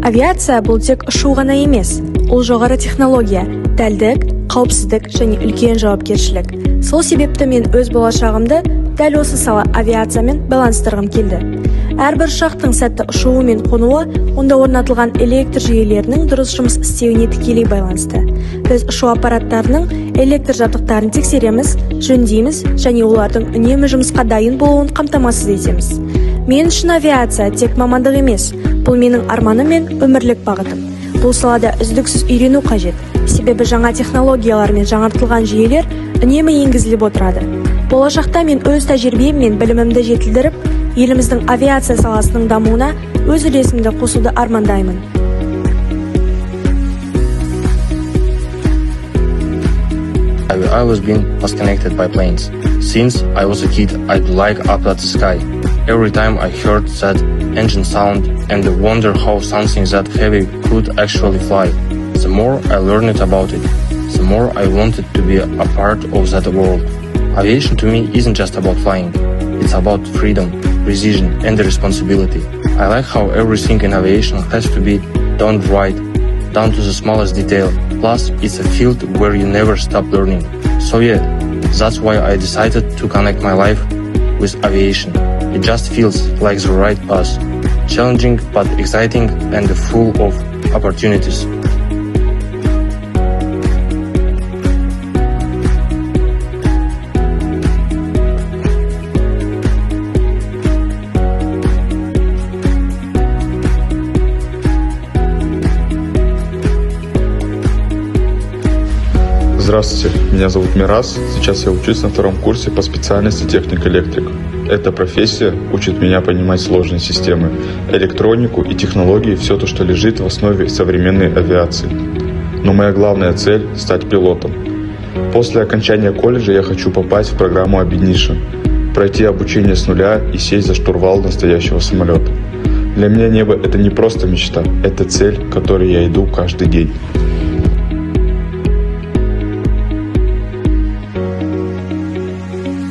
Авиация бұл тек ұшу ғана емес, ол жоғары технология, дәлдік, қауіпсіздік және үлкен жауапкершілік. Сол себепті мен өз болашағымды дәл осы сала авиациямен байланыстырғым келді. Әрбір ұшақтың сәтті ұшуы мен қонуы онда орнатылған электр жүйелерінің дұрыс жұмыс істеуіне тікелей байланысты. Біз ұшу аппараттарының электр жабдықтарын тексереміз, жөндейміз және олардың үнемі жұмысқа дайын болуын қамтамасыз етеміз. Мен үшін авиация тек мамандық емес, бұл менің арманым мен өмірлік бағытым. Бұл салада үздіксіз үйрену қажет, себебі жаңа технологиялар мен жаңартылған жүйелер үнемі енгізіліп отырады. Болашақта мен өз тәжірибем мен білімімді жетілдіріп, еліміздің авиация саласының дамуына өз үлесімді қосуды армандаймын. I've always been fascinated by planes. Since I was a kid, I'd like up at the sky. Every time I heard that engine sound and wonder how something that heavy could actually fly. The more I learned about it, the more I wanted to be a part of that world. Aviation to me isn't just about flying. It's about freedom, precision and responsibility. I like how everything in aviation has to be done right, down to the smallest detail. Plus, it's a field where you never stop learning. So yeah, that's why I decided to connect my life with aviation. It just feels like the right path. Challenging but exciting and full of opportunities. Здравствуйте, меня зовут Мирас. Сейчас я учусь на втором курсе по специальности техник-электрик. Эта профессия учит меня понимать сложные системы, электронику и технологии, все то, что лежит в основе современной авиации. Но моя главная цель – стать пилотом. После окончания колледжа я хочу попасть в программу Abinition, пройти обучение с нуля и сесть за штурвал настоящего самолета. Для меня небо – это не просто мечта, это цель, к которой я иду каждый день.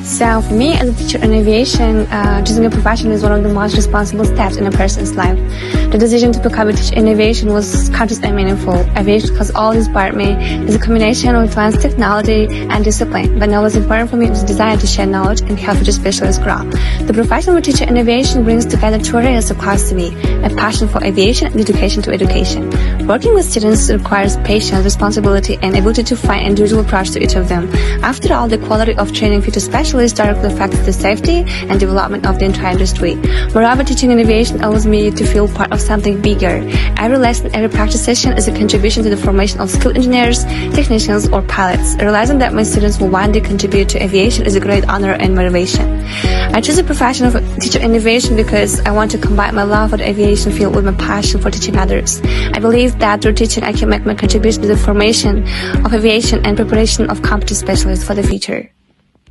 So for me, as a teacher in aviation, choosing a profession is one of the most responsible steps in a person's life. The decision to become a teacher in aviation was conscious and meaningful. Aviation has always inspired me. It's a combination of advanced technology and discipline, but now what's important for me is the desire to share knowledge and help future specialists grow. The profession of a teacher in aviation brings together two areas of class to me, a passion for aviation and dedication to education. Working with students requires patience, responsibility, and ability to find individual approach to each of them. After all, the quality of training future specialists directly affects the safety and development of the entire industry. Moreover, teaching in aviation allows me to feel part of something bigger. Every lesson, every practice session is a contribution to the formation of skilled engineers, technicians, or pilots. Realizing that my students will one day contribute to aviation is a great honor and motivation. I choose the profession of a teacher in aviation because I want to combine my love for the aviation field with my passion for teaching others. I believe that through teaching I can make my contribution to the formation of aviation and preparation of competent specialists for the future.